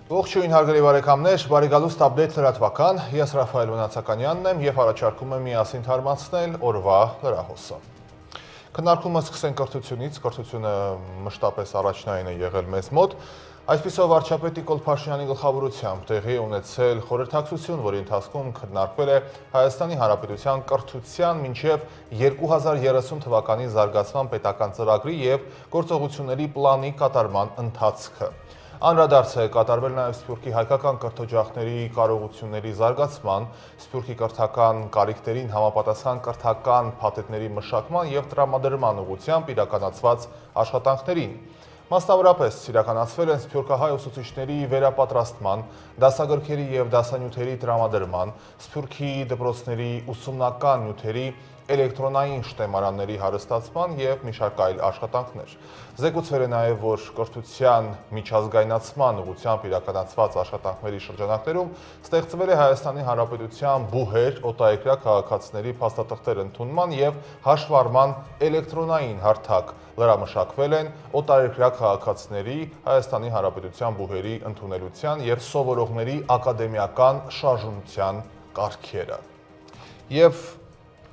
Ողջույն հարգելի բարեկամներ, բարի գալուստ update լրատվական, ես Ռաֆայել Վնացականյանն եմ և առաջարկում եմ միասին թարմացնել օրվա լրահոսը։ Քննարկումը սկսենք կրթությունից, կրթությունը մշտապես առաջնային է եղել մեզ մոտ, այսպիսով վարչապետ Նիկոլ Փաշինյանի գլխավորությամբ տեղի ունեցել խորհրդակցություն, որի ընթացքում քննարկվել է Հայաստանի Հանրապետության կրթության մինչև 2030 թվականի զարգացման պետական ծրագրի և գործողությունների պլանի կատարման ընթացքը։ Անդրադարձ է կատարվել նաև Սփյուռքի հայկական կրթօջախների կարողությունների զարգացման, Սփյուռքի կրթական կարիքներին համապատասխան կրթական փաթեթների մշակման և տրամադրման ուղղությամբ իրականացված աշխատանքներին։ Մասնավորապես իրականացվել են սփյուռքահայ ուսուցիչների վերապատրաստման, դասագրքերի և դասանյութերի տրամադրման, Սփյուռքի դպրոցների ուսումնական նյութերի էլեկտրոնային շտեմարանների հարստացման և մի շարք այլ աշխատանքներ։ Զեկուցվել է նաև, որ կրթության միջազգայնացման ուղղությամբ իրականացված աշխատանքների շրջանակներում ստեղծվել է Հայաստանի Հանրապետության բուհեր, օտարերկրյա քաղաքացիների փաստաթղթեր ընդունման և հաշվառման էլեկտրոնային հարթակ, լրամշակվել են օտարերկրյա քաղաքացիների Հայաստանի Հանրապետության բուհերի ընդունելության և սովորողների ակադեմիական շարժունության կարգերը։ Եվ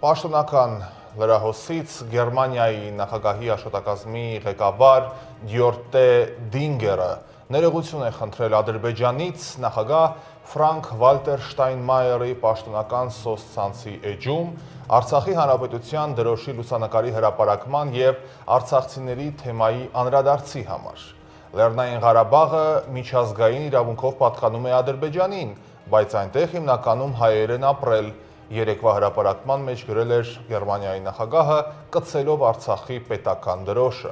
պաշտոնական լրահոսից Գերմանիայի նախագահի աշխատակազմի ղեկավար Դյորտե Դինգերը ներողություն է խնդրել Ադրբեջանից նախագահ Ֆրանկ Վալտեր Շտայնմայերի պաշտոնական սոցցանցի էջում Արցախի Հանրապետության դրոշի լուսանկարի հրապարակման և արցախցիների թեմայի անդրադարձի համար։ Լեռնային Ղարաբաղը միջազգային իրավունքով պատկանում է Ադրբեջանին, բայց այնտեղ հիմնականում հայեր են ապրել։ Երեկվա հրապարակման մեջ գրել էր Գերմանիայի նախագահը, կցելով Արցախի պետական դրոշը։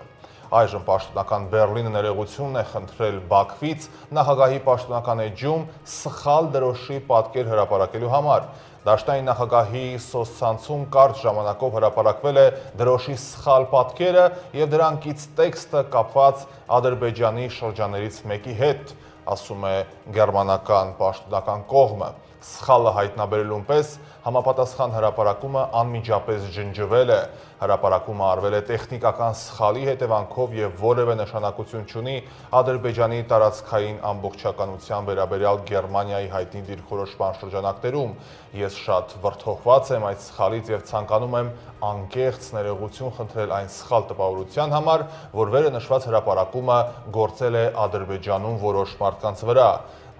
Այժմ պաշտոնական Բեռլինը ներողություն է խնդրել Բաքվից նախագահի պաշտոնական էջում սխալ դրոշի պատկեր հրապարակելու համար։ Դաշնային նախագահի սոցցանցում կարճ ժամանակով հրապարակվել է դրոշի սխալ պատկերը և դրանքից տեքստը կապված Ադրբեջանի շրջաններից մեկի հետ, ասում է գերմանական պաշտոնական կողմը։ Սխալը հայտնաբերելուն պես համապատասխան հրապարակումը անմիջապես ջնջվել է։ Հրապարակումը արվել է տեխնիկական սխալի հետևանքով և որևէ նշանակություն չունի Ադրբեջանի տարածքային ամբողջականության վերաբերյալ Գերմանիայի հայտնի դիրքորոշման շրջանակներում։ Ես շատ վրդովված եմ այդ սխալից և ցանկանում եմ անկեղծ ներողություն խնդրել այն սխալ տպավորության համար, որ վերը նշված հրապարակումը գործել է Ադրբեջանում որոշ մարդկանց վրա։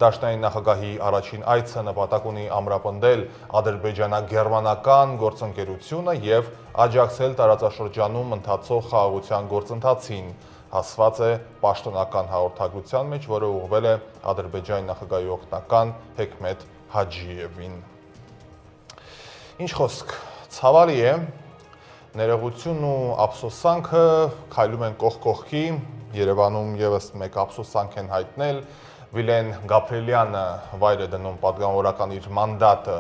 Դաշնային նախագահի առաջին այցը նպատակ ունի ամրապնդել ադրբեջանա-գերմանական գործընկերությունը և աջակցել տարածաշրջանում ընթացող խաղաղության գործընթացին, ասված է պաշտոնական հաղորդագրության մեջ, որը ուղղվել է Ադրբեջանի նախագահի օգնական Հեքմեթ Հաջիևին։ Ինչ խոսք, ցավալի է, ներողությունն ու ափսոսանքը քայլում են կողք կողքի, Երևանում ևս մեկ ափսոսանք են հայտնել, Վիլեն Գաբրիելյանը վայր է դնում պատգամավորական իր մանդատը,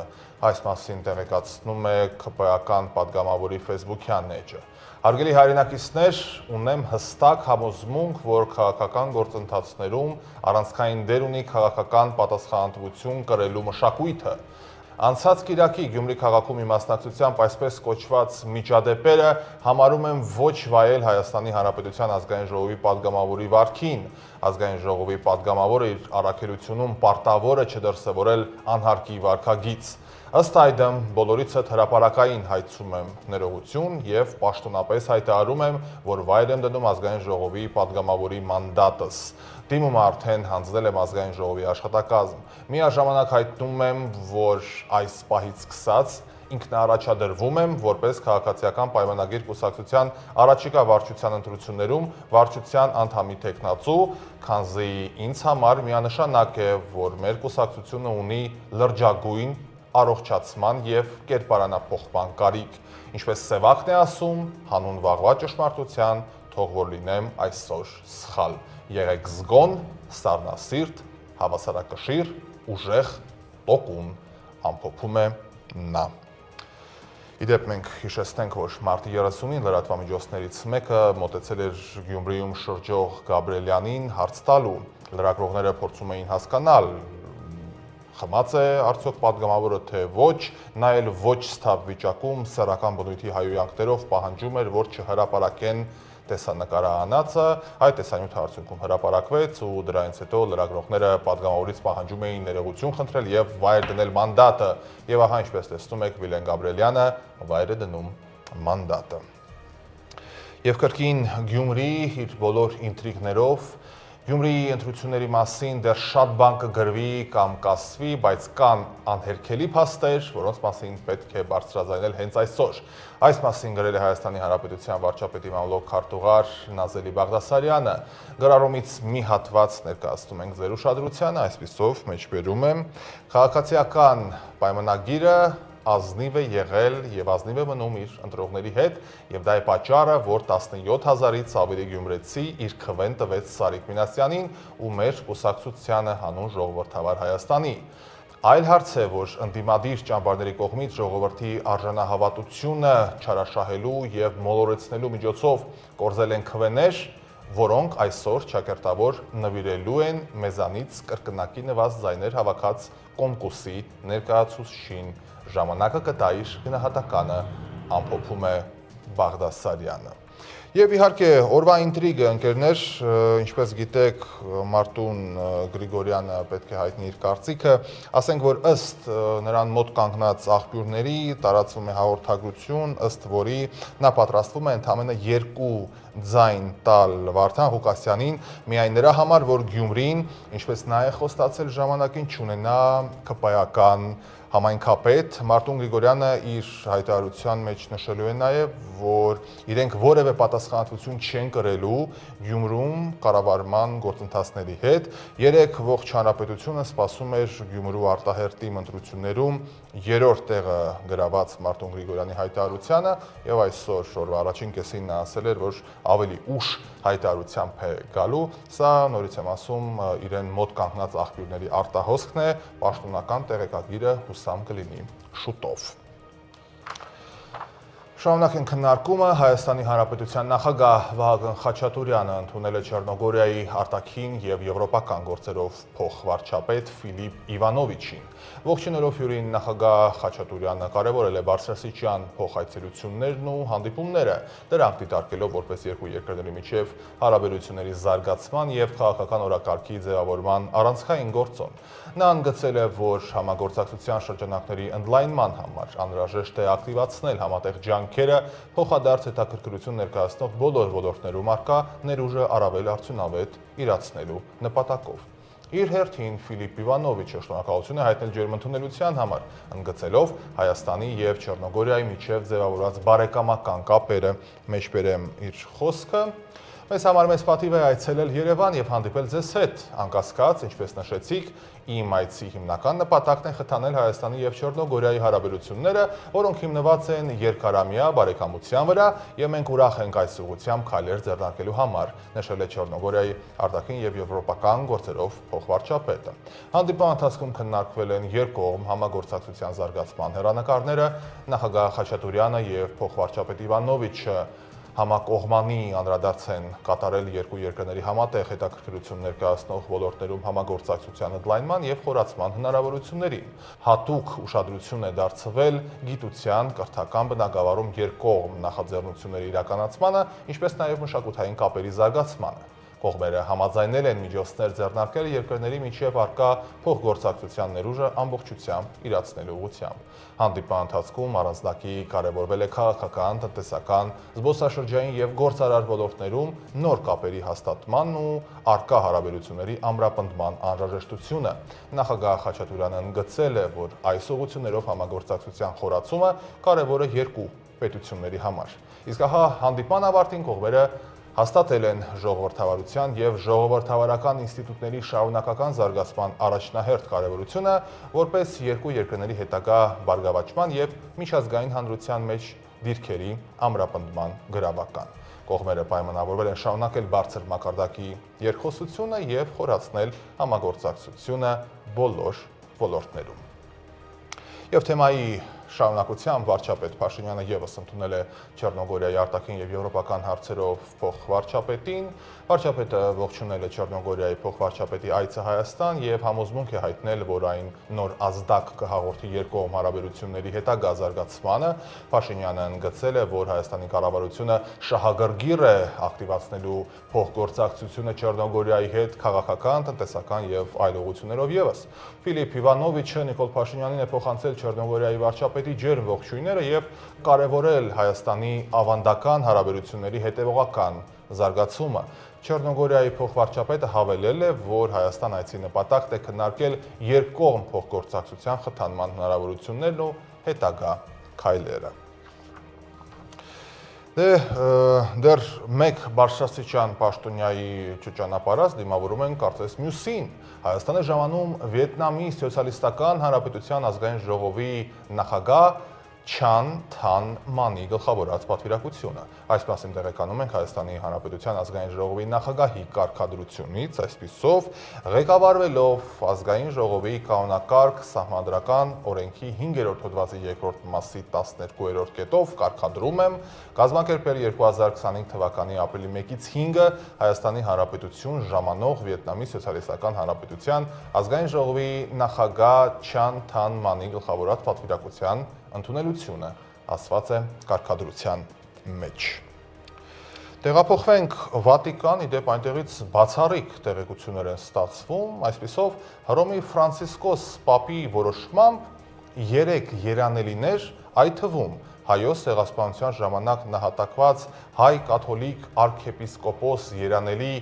այս մասին տեղեկացնում է ՔՊ-ական պատգամավորի ֆեյսբուքյան էջը։ Հարգելի հայրենակիցներ, ունեմ հստակ համոզմունք, որ քաղաքական գործընթացներում առանցքային դեր ունի քաղաքական պատասխանատվություն կրելու մշակույթը։ Անցած կիրակի Գյումրի քաղաքում իմասնակցությամբ այսպես կոչված միջադեպերը համարում եմ ոչ վայել Հայաստանի Հանրապետության ազգային ժողովի պատգամավորի վարքին։ Ազգային ժողովի պատգամավորը իր առաքելությունում պարտավոր է չդրսևորել անհարկի վարքագիծ։ Ըստ այդմ, բոլորիցդ հրապարակային հայցում եմ ներողություն և պաշտոնապես հայտարարում եմ, որ վայր եմ դնում ազգային ժողովի պատգամավորի մանդատս։ Դիմումը արդեն հանձնել եմ ազգային ժողովի աշխատակազմ։ Միաժամանակ հայտնում եմ, որ այս պահից սկսած ինքնաառաջադրվում եմ որպես քաղաքացիական պայմանագիր կուսակցության առաջիկա վարչության ընտրություններում վարչության անդամի թեկնածու, քանզի ինձ համար միանշանակ է, որ մեր կուսակցությունը ունի լրջագույն առողջացման և կերպարանափոխման կարիք։ Ինչպես Սևակն է ասում, հանուն վաղվա ճշմարտության, թող որ լինեմ այսօր սխալ։ Եղեք զգոն, սառնասիրտ, հավասարակշիռ, ուժեղ, տոկուն, ամփոփում է նա։ Իդեպ մենք հիշեցնենք, որ մարտի 30-ին լրատվամիջոցներից մեկը մոտեցել էր Գյումրիում շրջող Գաբրիելյանին հարց տալու։ Լրագրողները փորձում էին հասկանալ, խմած է արդյոք պատգամավորը թե ոչ, նա էլ ոչ սթափ վիճակում սեռական բնույթի հայհոյանքներով պահանջում էր, որ չհրապարակեն տեսանկարահանածը, այդ տեսանյութը արդյունքում հրապարակվեց ու դրանից հետո լրագրողները պատգամավորից պահանջում էին ներողություն խնդրել եւ վայր դնել մանդատը, եւ ահա ինչպես տեսնում եք Վիլեն Գաբրիելյանը վայր է դնում մանդատը։ Եվ կրկին Գյումրի իր բոլոր ինտրիգներով Գյումրիի ընտրությունների մասին դեռ շատ բան կգրվի կամ կասվի, բայց կան անհերքելի փաստեր, որոնց մասին պետք է բարձրաձայնել հենց այսօր։ Այս մասին գրել է Հայաստանի Հանրապետության վարչապետի մամլոք քարտուղար Նազելի Բաղդասարյանը։ Գրառումից մի հատված ներկայացնում ենք ձեր ուշադրությանը, այսպիսով մեջբերում եմ քաղաքացիական պայմանագիրը ազնիվ է եղել եւ ազնիվ է մնում իր ընտրողների հետ եւ դա է պատճառը, որ 17000-ից ավելի գյումրեցի իր քվեն տվեց Սարիկ Մինասյանին ու մեր կուսակցությանը հանուն ժողովրդավար Հայաստանի։ Այլ հարց է, որ ընդդիմադիր ճամբարների կողմից ժողովրդի արժանահավատությունը չարաշահելու եւ մոլորեցնելու միջոցով կորզել են քվեներ, որոնք այսօր ճակերտավոր նվիրելու են մեզանից կրկնակի նվազ ձայներ հավաքած կոմկուսի ներկայացուցչին։ Ժամանակը կտա իր գնահատականը, ամփոփում է Բաղդասարյանը։ Եվ իհարկե օրվա ինտրիգը, ընկերներ, ինչպես գիտեք, Մարտուն Գրիգորյանը պետք է հայտնի իր կարծիքը, ասենք, որ ըստ նրան մոտ կանգնած աղբյուրների տարածվում է հաղորդագրություն, ըստ որի նա պատրաստվում է ընդամենը 2 ձայն տալ Վարդան Ղուկասյանին, միայն նրա համար, որ Գյումրին, ինչպես նա է խոստացել ժամանակին, չունենա քպայական համայնքապետ։ Մարտուն Գրիգորյանը իր հայտարարության մեջ նշելու է նաև, որ իրենք որևէ պատասխանատվություն չեն կրելու Գյումրում կառավարման գործընթացների հետ։ Երեկ ողջ հանրապետությունը սպասում էր Գյումրու արտահերտի ընտրություններում 3-րդ տեղը գրաված Մարտուն Գրիգորյանի հայտարարությանը եւ այսօր օրվա առաջին կեսին նա ասել էր, որ ավելի ուշ հայտարարությամբ է գալու։ Սա նորից եմ ասում, իրեն մոտ կանգնած աղբյուրների արտահոսքն է, պաշտոնական տեղեկագիրը հուսամ կլինի շուտով։ Շարունակենք քննարկումը։ Հայաստանի Հանրապետության նախագահ Վահագն Խաչատուրյանը ընդունել է Չեռնոգորիայի արտաքին եւ եվրոպական գործերով փոխվարչապետ Ֆիլիպ Իվանովիչին։ Ողջունելով հյուրին նախագահ Խաչատուրյանը կարևորել է բարձրաստիճան փոխայցելություններն ու հանդիպումները, դրանք դիտարկելով որպես երկու երկրների միջև հարաբերությունների զարգացման եւ քաղաքական օրակարգի ձևավորման առանցքային գործոն։ Նա ընդգծել է, որ համագործակցության շրջանակների ընդլայնման համար անհրաժեշտ է ակտիվացնել համատեղ ջանքերը փոխադարձ հետաքրքրություն ներկայացնող բոլոր ոլորտներում առկա ներուժը առավել արդյունավետ իրացնելու նպատակով։ Իր հերթին Ֆիլիպ Իվանովիչը շնորհակալություն է հայտնել ջերմընդունելության համար, ընդգծելով Հայաստանի եւ Չեռնոգորիայի միջև ձևավորված բարեկամական կապերը, մեջբերեմ իր խոսքը։ Մեզ համար մեծ պատիվ է այցելել Երևան եւ հանդիպել ձեզ հետ, անկասկած, ինչպես նշեցիք, իմ այցի հիմնական նպատակն է խթանել Հայաստանի եւ Չեռնոգորիայի հարաբերությունները, որոնք հիմնված են երկարամյա բարեկամության վրա եւ մենք ուրախ ենք այս ուղղությամբ քայլեր ձեռնարկելու համար, նշել է Չեռնոգորիայի արտաքին եւ եվրոպական գործերով փոխվարչապետը։ Հանդիպման ընթացքում քննարկվել են երկկողմ համագործակցության զարգացման հեռանկարները, նախագահ Խաչատուրյանը եւ փոխվարչապետ Իվանովիչը համակողմանի անդրադարձ են կատարել երկու երկրների համատեղ հետաքրքրություն ներկայացնող ոլորտներում համագործակցության ընդլայնման եւ խորացման հնարավորություններին։ Հատուկ ուշադրություն է դարձվել գիտության, կրթական բնագավառում երկկողմ նախաձեռնությունների իրականացմանը, ինչպես նաեւ մշակութային կապերի զարգացմանը։ Կողմերը համաձայնել են միջոցներ ձեռնարկել երկրների միջև առկա փոխգործակցության ներուժը ամբողջությամբ իրացնելու ուղղությամբ։ Հանդիպման ընթացքում առանձնակի կարևորվել է քաղաքական, տնտեսական, զբոսաշրջային եւ գործարար ոլորտներում նոր կապերի հաստատմանն ու առկա հարաբերությունների ամրապնդման անհրաժեշտությունը։ Նախագահ Խաչատուրյանը ընդգծել է, որ այս ուղղություններով համագործակցության խորացումը կարևոր է երկու պետությունների համար։ Իսկ ահա հանդիպման ավարտին կողմերը հաստատել են ժողովրդավարության եւ ժողովրդավարական ինստիտուտների շարունակական զարգացման առաջնահերթ կարևորությունը, որպես երկու երկրների հետագա բարգավաճման եւ միջազգային հանրության մեջ դիրքերի ամրապնդման գրավական։ Կողմերը պայմանավորվել են շարունակել բարձր մակարդակի երկխոսությունը եւ խորացնել համագործակցությունը բոլոր ոլորտներում։ Եվ թեմայի շարունակությամբ վարչապետ Փաշինյանը ևս ընդունել է Չեռնոգորիայի արտաքին եւ եվրոպական հարցերով փոխվարչապետին։ Վարչապետը ողջունել է Չեռնոգորիայի փոխվարչապետի այցը Հայաստան եւ համոզմունք է հայտնել, որ այն նոր ազդակ կհաղորդի երկկողմ հարաբերությունների հետագա զարգացմանը։ Փաշինյանը ընդգծել է, որ Հայաստանի կառավարությունը շահագրգիռ է ակտիվացնելու փոխգործակցությունը Չեռնոգորիայի հետ քաղաքական, տնտեսական եւ այլ ուղղություններով ևս։ Ֆիլիպ Իվանովիչը Նիկոլ Փաշինյանին է փոխանցել Չեռնոգորիայի վարչապետի ջերմ ողջույնները եւ կարեւորել Հայաստանի ավանդական հարաբերությունների հետեւողական զարգացումը։ Չեռնոգորիայի փոխվարչապետը հավելել է, որ Հայաստան այցի նպատակն է քննարկել երկկողմ փոխգործակցության խթանման հնարավորություններն ու հետագա քայլերը։ Դեռ մեկ բարձրաստիճան պաշտոնյայի ճանապարհած դիմավորում են կարծես մյուսին։ Հայաստան է ժամանում Վիետնամի Սոցիալիստական Հանրապետության ազգային ժողովի նախագահ Չան Թան Մանի գլխավորած պատվիրակությունը։ Այս մասին տեղեկանում ենք Հայաստանի Հանրապետության ազգային ժողովի նախագահի կարգադրությունից, այսպիսով ղեկավարվելով ազգային ժողովի կանոնակարգ սահմանադրական օրենքի 5-րդ հոդվածի 2-րդ մասի 12-րդ կետով կարգադրում եմ կազմակերպել 2025 թվականի ապրիլի 1-ից 5-ը Հայաստանի Հանրապետություն ժամանող Վիետնամի Սոցիալիստական Հանրապետության ազգային ժողովի նախագահ Չան Թան Մանի գլխավորած պատվիրակության ընդունելությունը, ասված է կարգադրության մեջ։ Տեղափոխվենք Վատիկան, իդեպ այնտեղից բացառիկ տեղեկություններ են ստացվում, այսպիսով Հռոմի Ֆրանցիսկոս Պապի որոշմամբ 3 երանելիներ, այդ թվում Հայոց ցեղասպանության ժամանակ նահատակված հայ կաթոլիկ arczepiskopos երանելի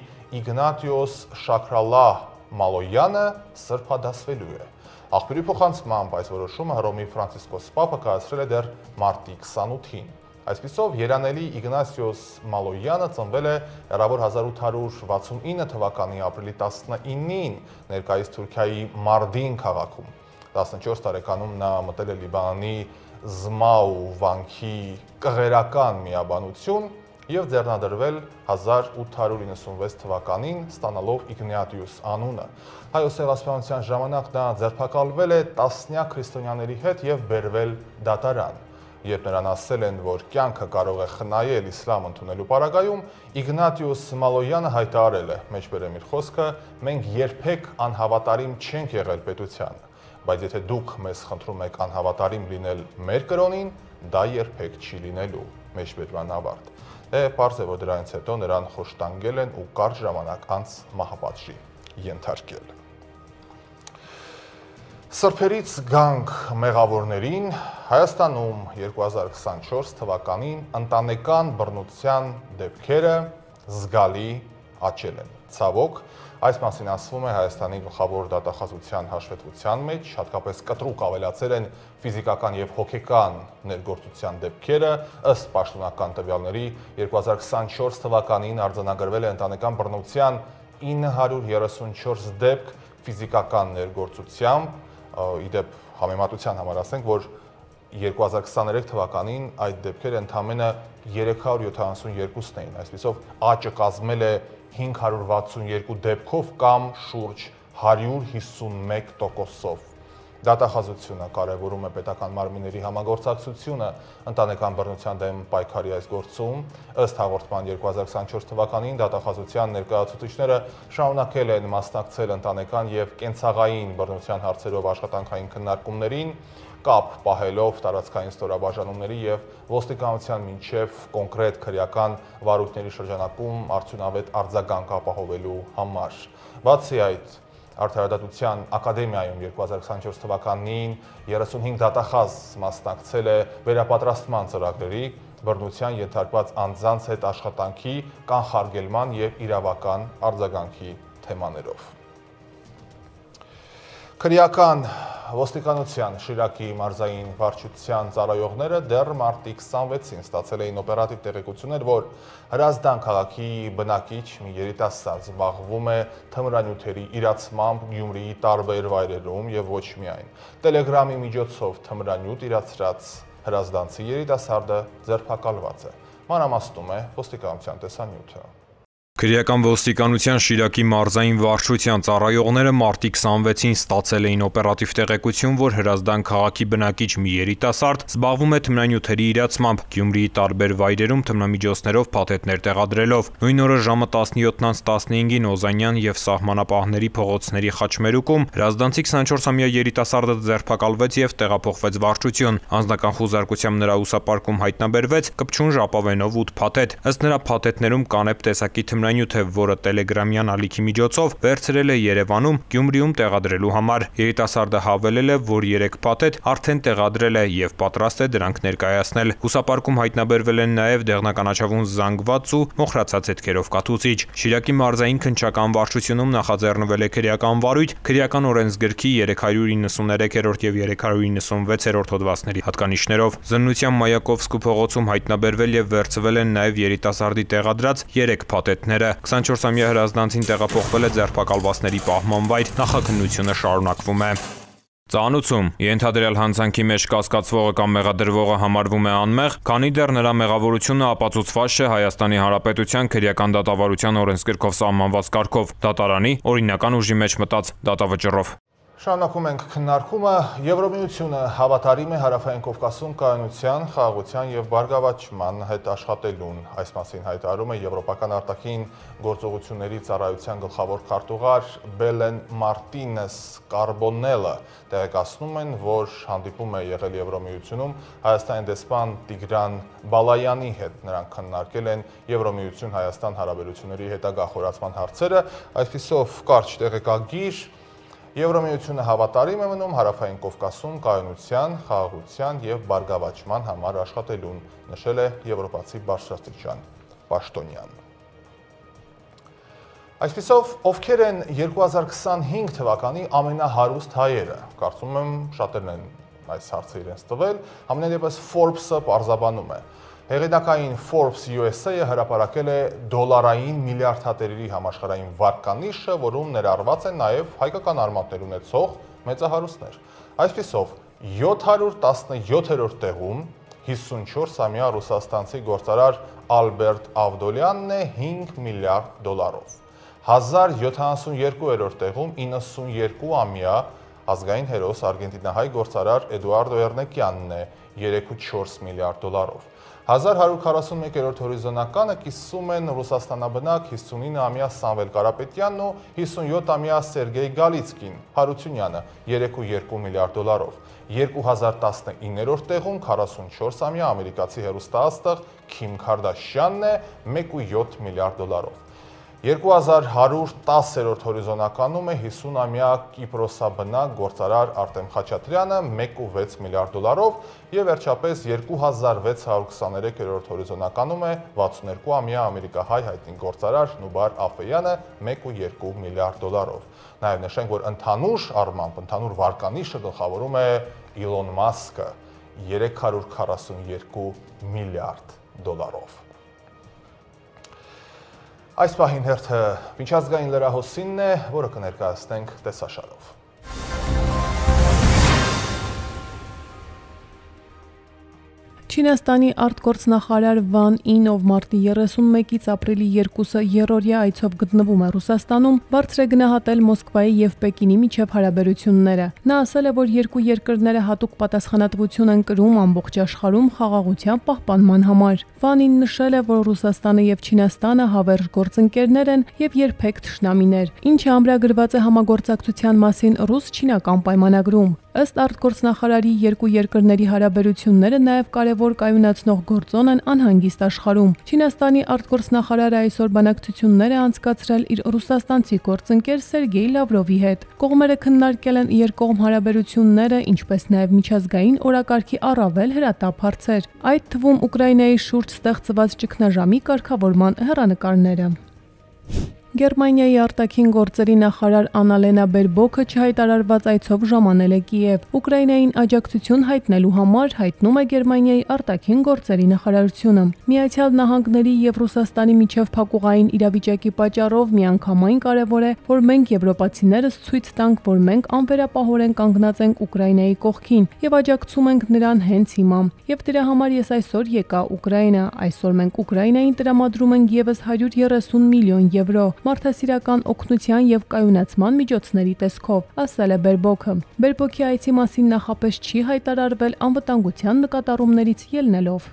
Իգնատիոս Շաքրալահ Մալոյանը սրբադասվելու է։ Աղբյուրի փոխանցմամբ այս որոշումը Հռոմի Ֆրանցիսկոս Պապը կայացրել է դեռ մարտի 28-ին։ Այսպիսով երանելի Իգնատիոս Մալոյանը ծնվել է հեռավոր 1869 թվականի ապրիլի 19-ին ներկայիս Թուրքիայի Մարդին քաղաքում։ 14 տարեկանում նա մտել է Լիբանանի Զմաու վանքի կղերական միաբանություն եւ ձեռնադրվել 1896 թվականին, ստանալով Իգնատիուս անունը։ Հայոց ցեղասպանության ժամանակ նա ձերբակալվել է տասնյակ քրիստոնյաների հետ եւ բերվել դատարան։ Երբ նրան ասել են, որ կյանքը կարող է խնայել իսլամ ընդունելու պարագայում, Իգնատիուս Մալոյանը հայտարարել է, մեջբերեմ իր խոսքը, մենք երբեք անհավատարիմ չենք եղել պետությանը, բայց եթե դուք մեզ խնդրում եք անհավատարիմ լինել մեր կրոնին, դա երբեք չի լինելու, մեջբերման ավարտ։ Պարզ է, որ դրանից հետո նրան խոշտանգել են ու կարճ ժամանակ անց մահապատժի ենթարկել։ Սրբերից գանք մեղավորներին Հայաստանում 2024 թվականին ընտանեկան բռնության դեպքերը զգալի աճել են։ Ցավոք, այս մասին ասվում է Հայաստանի գլխավոր դատախազության հաշվետվության մեջ, հատկապես կտրուկ ավելացել են ֆիզիկական եւ հոգեկան ներգործության դեպքերը, ըստ պաշտոնական տվյալների 2024 թվականին արձանագրվել է ընտանեկան բռնության 934 դեպք ֆիզիկական ներգործությամբ, իդեպ համեմատության համար ասենք, որ 2023 թվականին այդ դեպքերը ընդամենը 372-ն էին, այսպիսով աճը կազմել է 562 դեպքով կամ շուրջ 151%-ով։ Դատախազությունը կարևորում է պետական մարմինների համագործակցությունը ընտանեկան բռնության դեմ պայքարի այս գործում։ Ըստ հաղորդման 2024 թվականին դատախազության ներկայացուցիչները շարունակել են մասնակցել ընտանեկան եւ կենցաղային բռնության հարցերով աշխատանքային քննարկումներին, կապ պահելով տարածքային ստորաբաժանումների եւ ոստիկանության մինչեւ կոնկրետ քրեական վարույթների շրջանակում արդյունավետ արձագանք ապահովելու համար։ Բացի այդ, Արդարադատության ակադեմիայում 2024 թվականին 35 դատախազ մասնակցել է վերապատրաստման ծրագրերի, բռնության ենթարկված անձանց հետ աշխատանքի, կանխարգելման եւ իրավական արձագանքի թեմաներով։ Քրեական ոստիկանության Շիրակի մարզային վարչության ծառայողները դեռ մարտի 26-ին ստացել էին օպերատիվ տեղեկություններ, որ Հրազդան քաղաքի բնակիչ մի երիտասարդ զբաղվում է թմրանյութերի իրացմամբ Գյումրիի տարբեր վայրերում եւ ոչ միայն։ Տելեգրամի միջոցով թմրանյութ իրացրած հրազդանցի երիտասարդը ձերբակալված է։ Մանրամասնում է ոստիկանության տեսանյութը։ Քրեական ոստիկանության Շիրակի մարզային վարչության ծառայողները մարտի 26-ին ստացել էին օպերատիվ տեղեկություն, որ Հրազդան քաղաքի բնակիչ մի երիտասարդ զբաղվում է թմրանյութերի իրացմամբ, Գյումրիի տարբեր վայրերում թմրամիջոցներով փաթեթներ տեղադրելով։ Նույն օրը ժամը 17:15-ին Օզանյան եւ Սահմանապահների փողոցների խաչմերուկում հրազդանցի 24-ամյա երիտասարդը ձերբակալվեց եւ տեղափոխվեց վարչություն։ Անձնական խուզարկությամբ նրա ուսապարկում հայտնաբերվեց կպչուն ժապավենով 8 փաթեթ։ Ըստ նրա փաթեթներում կանեփ տեսակի թմրանյութ է, որը տելեգրամյան ալիքի միջոցով վերցրել է Երևանում Գյումրիում տեղադրելու համար։ Երիտասարդը հավելել է, որ 3 փաթեթ արդեն տեղադրել է եւ պատրաստ է դրանք ներկայացնել։ Հուսապարկում հայտնաբերվել են նաեւ դեղնականաչավուն զանգված ու մոխրացած հետքերով կաթուցիչ։ Շիրակի մարզային քննչական վարչությունում նախաձեռնվել է քրեական վարույթ քրեական օրենսգրքի 393-րդ եւ 396-րդ հոդվածների հատկանիշներով։ Զննության Մայակովսկու փողոցում հայտնաբերվել եւ վերցվել են նաեւ երիտասարդի տեղադրած 3 փաթեթներ։ 24-ամյա հրազդանցին տեղափոխվել է ձերբակալվածների պահման վայր, նախաքննությունը շարունակվում է։ Ծանուցում ենթադրյալ հանցանքի մեջ կասկածվողը կամ մեղադրվողը համարվում է անմեղ, քանի դեռ նրա մեղավորությունը ապացուցված չէ Հայաստանի Հանրապետության քրեական դատավարության օրենսգրքով սահմանված կարգով, դատարանի օրինական ուժի մեջ մտած դատավճռով։ Շարունակում ենք քննարկումը։ Եվրոմիությունը հավատարիմ է Հարավային Կովկասում կայունության, խաղաղության եւ բարգավաճման հետ աշխատելուն։ Այս մասին հայտարարում է Եվրոպական արտաքին գործողությունների ծառայության գլխավոր քարտուղար Բելեն Մարտինես Կարբոնելը։ Տեղեկացնում են, որ հանդիպում է եղել Եվրոմիությունում Հայաստանի դեսպան Տիգրան Բալայանի հետ։ Նրանք քննարկել են Եվրոմիություն-Հայաստան հարաբերությունների հետագա խորացման հարցերը։ Այսպիսով կարճ տեղեկագիր Եվրոմիությունը հավատարիմ է մնում Հարավային Կովկասում կայունության, խաղաղության եւ բարգավաճման համար աշխատելուն, նշել է եվրոպացի բարձրաստիճան պաշտոնյան։ Այսպիսով, ովքեր են 2025 թվականի ամենահարուստ հայերը, կարծում եմ շատերն են այս հարցը իրենց տվել, համենայնիվս Forbes-ը պարզաբանում է։ Հեղինակային Forbes USA-ը հրապարակել է դոլարային միլիարդատերերի համաշխարհային վարկանիշը, որում ներառված են նաև հայկական արմատներ ունեցող մեծահարուստներ։ Այսպիսով, 717-րդ տեղում 54-ամյա ռուսաստանցի գործարար Ալբերտ Ավդոլյանն է 5 միլիարդ դոլարով։ 1072-րդ տեղում 92-ամյա ազգային հերոս արգենտինահայ գործարար Էդուարդո Էրնեկյանն է 3.4 միլիարդ դոլարով։ 1141-րդ հորիզոնականը կիսում են Ռուսաստանաբնակ 59-ամյա Սամվել Կարապետյանն ու 57-ամյա Սերգեյ Գալիցկին Հարությունյանը 3.2 միլիարդ դոլարով։ 2019-րդ տեղում 44-ամյա ամերիկացի հեռուստաաստղ Քիմ Քարդաշյանն է 1.7 միլիարդ դոլարով։ 2110-րդ հորիզոնականում է 50-ամյա Կիպրոսաբնակ գործարար Արտեմ Խաչատրյանը 1.6 միլիարդ դոլարով եւ վերջապես 2623-րդ հորիզոնականում է 62-ամյա ամերիկահայ հայտնի գործարար Նուբար Աֆեյանը 1.2 միլիարդ դոլարով։ Նաեւ նշենք, որ ընդհանուր առմամբ ընդհանուր վարկանիշը գլխավորում է Իլոն Մասկը 342 միլիարդ դոլարով։ Այս պահին հերթը միջազգային լրահոսինն է, որը կներկայացնենք տեսաշարով։ Չինաստանի արտգործնախարար Վան Ինով մարտի 31-ից ապրիլի 2-ը երրորդյա այցով գտնվում է Ռուսաստանում, բարձր է գնահատել Մոսկվայի եւ Պեկինի միջև հարաբերությունները։ Նա ասել է, որ երկու երկրները հատուկ պատասխանատվություն են կրում ամբողջ աշխարհում խաղաղության պահպանման համար։ Վանին նշել է, որ Ռուսաստանը եւ Չինաստանը հավերժ գործընկերներ են եւ երբեք թշնամիներ, ինչը ամրագրված է համագործակցության մասին ռուս-չինական պայմանագրում։ Ըստ արտգործնախարարի երկու երկրների հարաբերությունները նաև կարևոր կայունացնող գործոն են անհանգիստ աշխարհում։ Չինաստանի արտգործնախարարը այսօր բանակցություններ է անցկացրել իր ռուսաստանցի գործընկեր Սերգեյ Լավրովի հետ։ Կողմերը քննարկել են երկկողմ հարաբերությունները, ինչպես նաև միջազգային օրակարգի առավել հրատապ հարցեր, այդ թվում Ուկրաինայի շուրջ ստեղծված ճգնաժամի կարգավորման հեռանկարները։ Գերմանիայի արտաքին գործերի նախարար Աննալենա Բերբոքը չհայտարարված այցով ժամանել է Կիև։ Ուկրաինային աջակցություն հայտնելու համար հայտնում է Գերմանիայի արտաքին գործերի նախարարությունը։ Միացյալ Նահանգների եւ Ռուսաստանի միջև փակուղային իրավիճակի պատճառով միանգամայն կարևոր է, որ մենք եվրոպացիներս ցույց տանք, որ մենք անվերապահորեն կանգնած ենք Ուկրաինայի կողքին եւ աջակցում ենք նրան հենց հիմա։ Եվ դրա համար ես այսօր եկա Ուկրաինա։ Այսօր մենք Ուկրաինային տրամադրում ենք եւս 130 միլիոն եվրո մարդասիրական օգնության եւ կայունացման միջոցների տեսքով, ասել է Բերբոքը։ Բերբոքի այցի մասին նախապես չի հայտարարվել անվտանգության նկատառումներից ելնելով։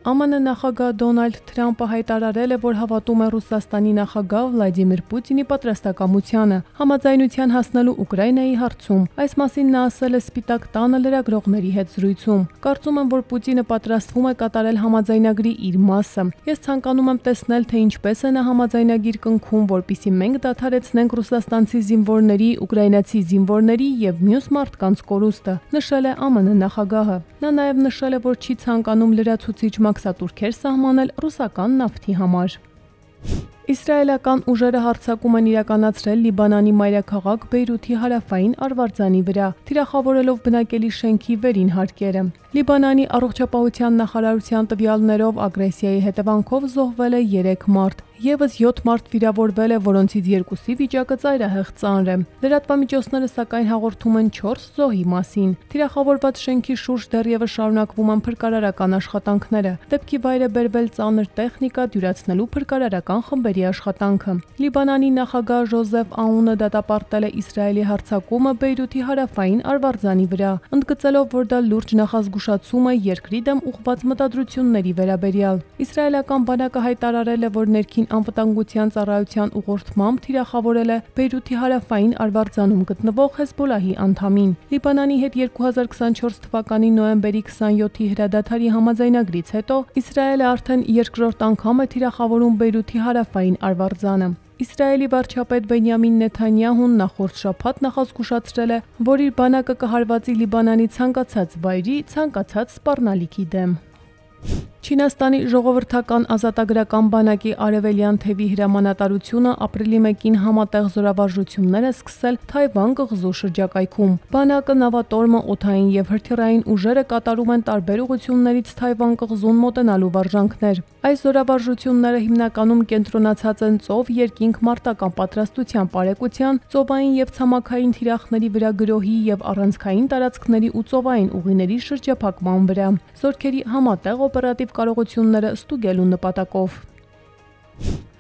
ԱՄՆ նախագահ Դոնալդ Թրամփը հայտարարել է, որ հավատում է Ռուսաստանի նախագահ Վլադիմիր Պուտինի պատրաստակամությանը համաձայնության հասնելու Ուկրաինայի հարցում։ Այս մասին նա ասել է Սպիտակ տանը լրագրողների հետ զրույցում։ Կարծում եմ, որ Պուտինը պատրաստվում է կատարել համաձայնագրի իր մասը։ Ես ցանկանում եմ տեսնել, թե ինչպես է նա համաձայնագիր կնքում, որպեսզի մենք դադարեցնենք ռուսաստանցի զինվորների, ուկրաինացի զինվորների եւ մյուս մարդկանց կորուստը, նշել է ԱՄՆ նախագահը։ Նա նաեւ նշել է, որ չի ցանկանում լրացուցիչ մաքսատուրքեր սահմանել ռուսական նավթի համար։ Իսրայելական ուժերը հարձակում են իրականացրել Լիբանանի մայրաքաղաք Բեյրութի հարավային արվարձանի վրա, թիրախավորելով բնակելի շենքի վերին հարկերը։ Լիբանանի առողջապահության նախարարության տվյալներով ագրեսիայի հետևանքով զոհվել է 3 մարդ, եւս 7 մարդ վիրավորվել է, որոնցից 2-ի վիճակը ծայրահեղ ծանր է։ Լրատվամիջոցները սակայն հաղորդում են 4 զոհի մասին։ Թիրախավորված շենքի շուրջ դեռևս շարունակվում են փրկարարական աշխատանքները։ Դեպքի վայր է բերվել ծանր տեխնիկա, դյուրացնելու փրկարարական խմբերի աշխատանքը։ Լիբանանի նախագահ Ժոզեֆ Աունը դատապարտել է Իսրայելի հարձակումը Բեյրութի հարավային արվարձանի վրա, ընդգծելով, որ դա լուրջ նախազգուշացում է երկրի դեմ ուղղված մտադրությունների վերաբերյալ։ Իսրայելական բանակը հայտարարել է, որ ներքին անվտանգության ծառայության ուղղորդմամբ թիրախավորել է Բեյրութի հարավային արվարձանում գտնվող Հեզբոլահի անդամին։ Լիբանանի հետ 2024 թվականի նոյեմբերի 27-ի հրադադարի համաձայնագրից հետո Իսրայելը արդեն երկրորդ անգամ է թիրախավորում Բեյրութի հարավային արվարձանը։ Իսրայելի վարչապետ Բենյամին Նեթանյահուն նախորդ շաբաթ նախազգուշացրել է, որ իր բանակը կհարվածի Լիբանանի ցանկացած վայրի ցանկացած սպառնալիքի դեմ։ Չինաստանի ժողովրդական ազատագրական բանակի արևելյան թևի հրամանատարությունը ապրիլի 1-ին համատեղ զորավարժություններ է սկսել Թայվան կղզու շրջակայքում։ Բանակը, նավատորմը, օդային եւ հրթիռային ուժերը կատարում են տարբեր ուղղություններից Թայվան կղզուն մոտենալու վարժանքներ։ Այս զորավարժությունները հիմնականում կենտրոնացած են ծով, երկինք, մարտական պատրաստության, պարեկության, ծովային եւ ցամաքային թիրախների վրա գրոհի եւ առանցքային տարածքների ու ծովային ուղիների շրջափակման վրա։ Զորքերի համատեղ օպերատիվ կարողությունները ստուգելու նպատակով։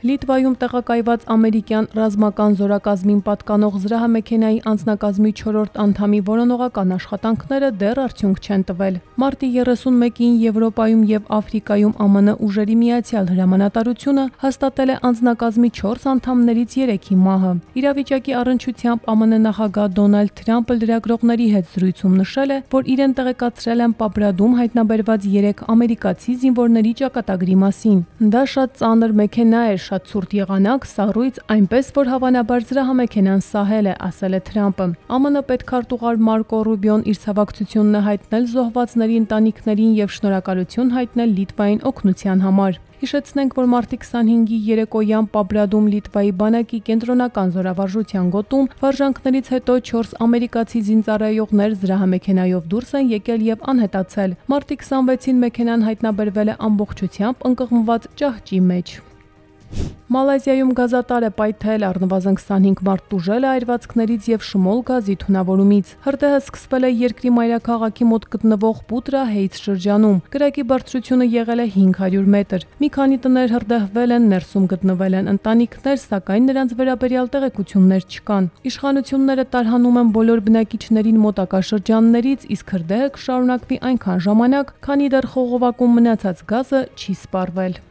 Լիտվայում տեղակայված ամերիկյան ռազմական զորակազմին պատկանող զրահամեքենայի անձնակազմի 4-րդ անդամի որոնողական աշխատանքները դեռ արդյունք չեն տվել։ Մարտի 31-ին Եվրոպայում եւ Աֆրիկայում ԱՄՆ ուժերի միացյալ հրամանատարությունը հաստատել է անձնակազմի 4 անդամներից 3-ի մահը։ Իրավիճակի առնչությամբ ԱՄՆ նախագահ Դոնալդ Թրամփը լրագրողների հետ զրույցում նշել է, որ իրեն տեղեկացրել են Պաբրադում հայտնաբերված 3 ամերիկացի զինվորների ճակատագրի մասին։ Դա շատ ծանր մեքենա էր, շատ ցուրտ եղանակ, սառույց, այնպես որ հավանաբար զրահամեքենան սահել է, ասել է Թրամփը։ ԱՄՆ պետքարտուղար Մարկո Ռուբիոն իր ցավակցությունն է հայտնել զոհվածների ընտանիքներին եւ շնորհակալություն հայտնել Լիտվային օգնության համար։ Հիշեցնենք, որ մարտի 25-ի երեկոյան Պաբրադում Լիտվայի բանակի կենտրոնական զորավարժության գոտում վարժանքներից հետո 4 ամերիկացի զինծառայողներ զրահամեքենայով դուրս են եկել եւ անհետացել։ Մարտի 26-ին մեքենան հայտնաբերվել է ամբողջությամբ ընկղմված ճահճի մեջ։ Մալայզիայում գազատար է պայթել, առնվազն 25 մարդ տուժել է այրվածքներից եւ շմոլ գազի թունավորումից։ Հրդեհը սկսվել է երկրի մայրաքաղաքի մոտ գտնվող Պուտրա Հեյց շրջանում։ Կրակի բարձրությունը եղել է 500 մետր։ Մի քանի տներ հրդեհվել են, ներսում գտնվել են ընտանիքներ, սակայն նրանց վերաբերյալ տեղեկություններ չկան։ Իշխանությունները տարհանում են բոլոր բնակիչներին մոտակա շրջաններից, իսկ հրդեհը կշարունակվի այնքան ժամանակ, քանի դեռ խողովակում մնացած գազը չի սպառվել։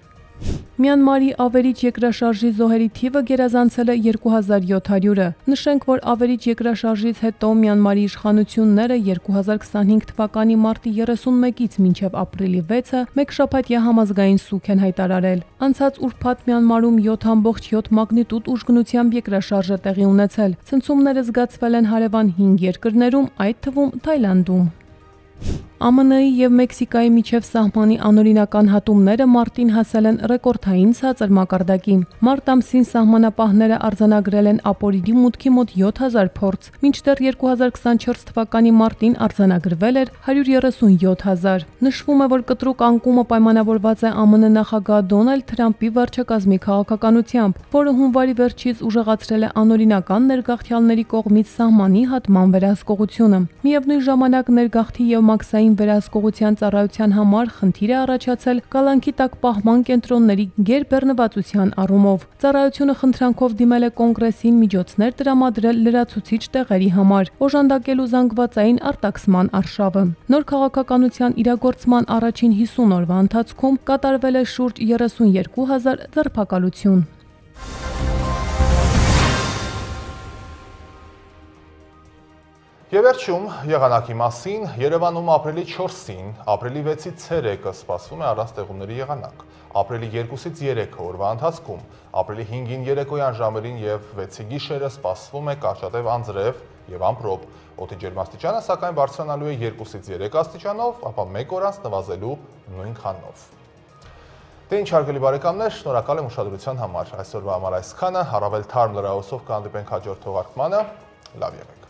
Մյանմարի ավերիչ երկրաշարժի զոհերի թիվը գերազանցել է 2700-ը։ Նշենք, որ ավերիչ երկրաշարժից հետո Մյանմարի իշխանությունները 2025 թվականի մարտի 31-ից մինչև ապրիլի 6-ը մեկ շաբաթյա համազգային սուգ են հայտարարել։ Անցած ուրբաթ Մյանմարում 7.7 մագնիտուդ ուժգնությամբ երկրաշարժ է տեղի ունեցել։ Ցնցումները զգացվել են հարևան 5 երկրներում, այդ թվում Թայլանդում։ ԱՄՆ-ի եւ Մեքսիկայի միջև սահմանի անօրինական հատումները մարտին հասել են ռեկորդային ցածր մակարդակի։ Մարտ ամսին սահմանապահները արձանագրել են ապօրինի մուտքի մոտ 7000 փորձ, մինչդեռ 2024 թվականի մարտին արձանագրվել էր 137,000։ Նշվում է, որ կտրուկ անկումը պայմանավորված է ԱՄՆ նախագահ Դոնալդ Թրամփի վարչակազմի քաղաքականությամբ, որը հունվարի վերջից ուժեղացրել է անօրինական ներգաղթյալների կողմից սահմանի հատման վերահսկողությունը։ Միևնույն ժամանակ ներգաղթի եւ մաքսային վերահսկողության ծառայության համար խնդիր է առաջացել կալանքի տակ պահման կենտրոնների գերբեռնվածության առումով։ Ծառայությունը խնդրանքով դիմել է կոնգրեսին միջոցներ տրամադրել լրացուցիչ տեղերի համար, օժանդակելու զանգվածային արտաքսման արշավը։ Նոր քաղաքականության իրագործման առաջին 50 օրվա ընթացքում կատարվել է շուրջ 32,000 ձերբակալություն։ Եվ վերջում եղանակի մասին Երևանում ապրիլի 4-ին, ապրիլի 6-ից ցերեկը սպասվում է առանց տեղումների եղանակ։ Ապրիլի 2-ից 3 օրվա ընթացքում, ապրիլի 5-ին երեկոյան ժամերին եւ 6-ի գիշերը սպասվում է կարճատև անձրև եւ ամպրոպ։ Օդի ջերմաստիճանը սակայն բարձրանալու է 2-ից 3 աստիճանով, ապա 1 օր անց նվազելու նույնքանով։ Դե ինչ հարգելի բարեկամներ, շնորհակալ եմ ուշադրության համար։ Այսօրվա համար այսքանը, առավել թարմ լրահոսով կհանդիպենք հաջորդ թողարկմանը։ Լավ եղեք։